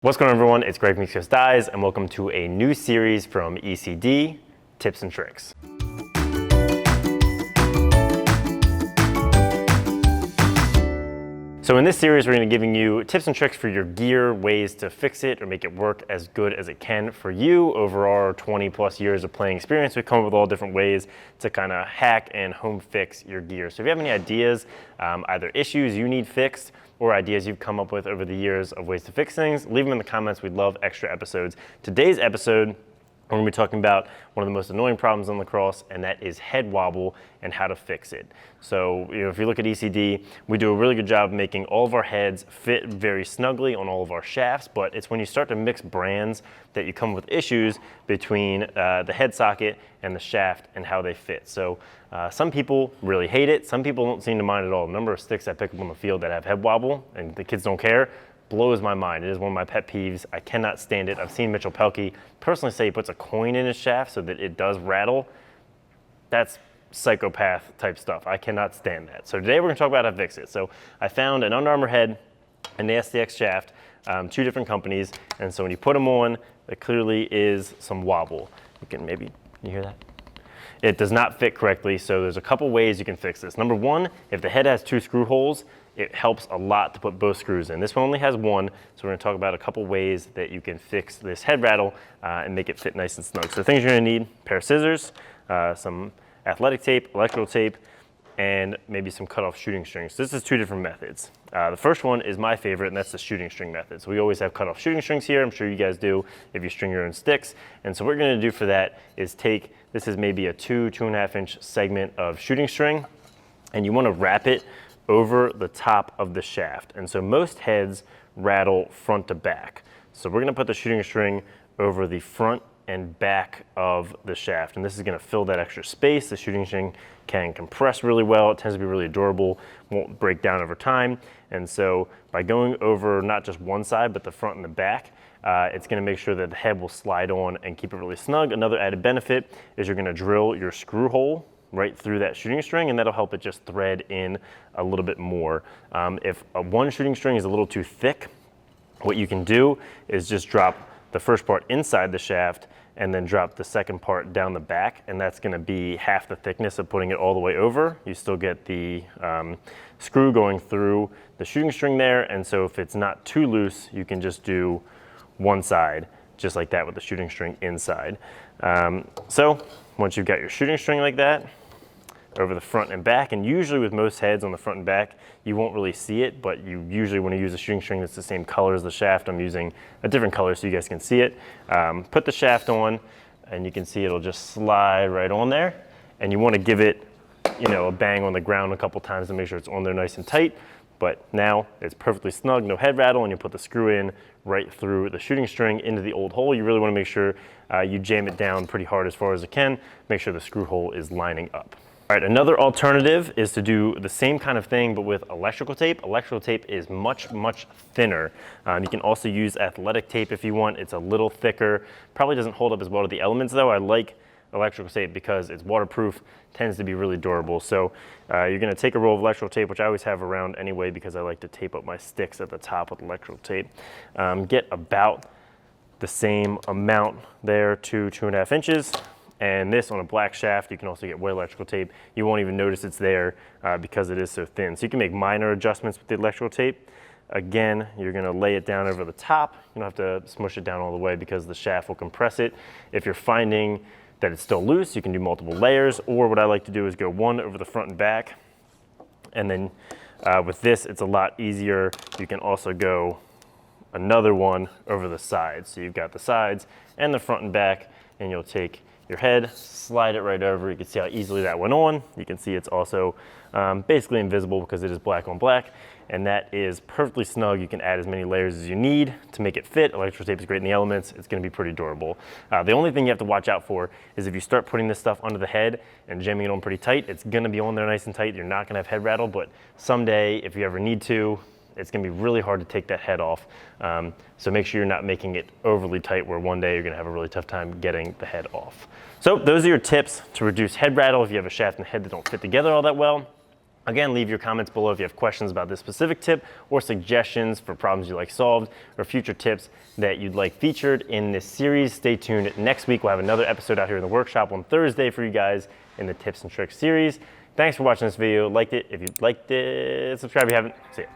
What's going on, everyone? It's Greg from ECD Greg, and welcome to a new series from ECD, Tips and Tricks. So in this series, we're going to be giving you tips and tricks for your gear, ways to fix it or make it work as good as it can for you. Over our 20 plus years of playing experience, we've come up with all different ways to kind of hack and home fix your gear. So if you have any ideas, either issues you need fixed or ideas you've come up with over the years of ways to fix things, leave them in the comments. We'd love extra episodes. Today's episode, we're going to be talking about one of the most annoying problems in lacrosse, and that is head wobble and how to fix it. So, if you look at ECD, we do a really good job of making all of our heads fit very snugly on all of our shafts, but it's when you start to mix brands that you come with issues between the head socket and the shaft and how they fit. So some people really hate it. Some people don't seem to mind at all. The number of sticks I pick up on the field that have head wobble and the kids don't care blows my mind. It is one of my pet peeves. I cannot stand it. I've seen Mitchell Pelkey personally say he puts a coin in his shaft so that it does rattle. That's psychopath type stuff. I cannot stand that. So today we're going to talk about how to fix it. So I found an Under Armour head and the SDX shaft, two different companies, and so when you put them on, there clearly is some wobble. You hear that? It does not fit correctly, so there's a couple ways you can fix this. Number one, if the head has two screw holes, it helps a lot to put both screws in. This one only has one, so we're going to talk about a couple ways that you can fix this head rattle and make it fit nice and snug. So things you're going to need: a pair of scissors, some athletic tape, electrical tape, and maybe some cut-off shooting strings. So this is two different methods. The first one is my favorite, and that's the shooting string method. So we always have cut-off shooting strings here. I'm sure you guys do if you string your own sticks. And so what we're going to do for that is take, this is maybe a 2.5 inch segment of shooting string, and you want to wrap it over the top of the shaft. And so most heads rattle front to back. So we're going to put the shooting string over the front and back of the shaft, and this is going to fill that extra space. The shooting string can compress really well. It tends to be really durable, won't break down over time. And so by going over not just one side but the front and the back, it's going to make sure that the head will slide on and keep it really snug. Another added benefit is you're going to drill your screw hole right through that shooting string, and that'll help it just thread in a little bit more. If one shooting string is a little too thick, what you can do is just drop the first part inside the shaft and then drop the second part down the back, and that's going to be half the thickness of putting it all the way over. You still get the screw going through the shooting string there, and so if it's not too loose, you can just do one side just like that with the shooting string inside. So once you've got your shooting string like that over the front and back, and usually with most heads on the front and back, you won't really see it, but you usually want to use a shooting string that's the same color as the shaft. I'm using a different color so you guys can see it. Put the shaft on, and you can see it'll just slide right on there, and you want to give it, a bang on the ground a couple times to make sure it's on there nice and tight. But now it's perfectly snug, no head rattle, and you put the screw in right through the shooting string into the old hole. You really want to make sure you jam it down pretty hard as far as it can. Make sure the screw hole is lining up. All right, another alternative is to do the same kind of thing but with electrical tape. Electrical tape is much, much thinner. You can also use athletic tape if you want. It's a little thicker. Probably doesn't hold up as well to the elements though. I like electrical tape because it's waterproof, tends to be really durable. So you're going to take a roll of electrical tape, which I always have around anyway because I like to tape up my sticks at the top with electrical tape. Get about the same amount there, 2.5 inches. And this on a black shaft, you can also get white electrical tape. You won't even notice it's there because it is so thin. So you can make minor adjustments with the electrical tape. Again, you're going to lay it down over the top. You don't have to smush it down all the way because the shaft will compress it. If you're finding that it's still loose, you can do multiple layers, or what I like to do is go one over the front and back. And then with this, it's a lot easier. You can also go another one over the sides. So you've got the sides and the front and back, and you'll take your head, slide it right over. You can see how easily that went on. You can see it's also basically invisible because it is black on black, and that is perfectly snug. You can add as many layers as you need to make it fit. Electrical tape is great in the elements. It's going to be pretty durable. The only thing you have to watch out for is if you start putting this stuff under the head and jamming it on pretty tight, it's going to be on there nice and tight. You're not going to have head rattle, but someday, if you ever need to, it's going to be really hard to take that head off. So make sure you're not making it overly tight where one day you're going to have a really tough time getting the head off. So those are your tips to reduce head rattle if you have a shaft and head that don't fit together all that well. Again, leave your comments below if you have questions about this specific tip or suggestions for problems you like solved or future tips that you'd like featured in this series. Stay tuned. Next week, we'll have another episode out here in the workshop on Thursday for you guys in the tips and tricks series. Thanks for watching this video. Liked it if you liked it. Subscribe if you haven't. See ya.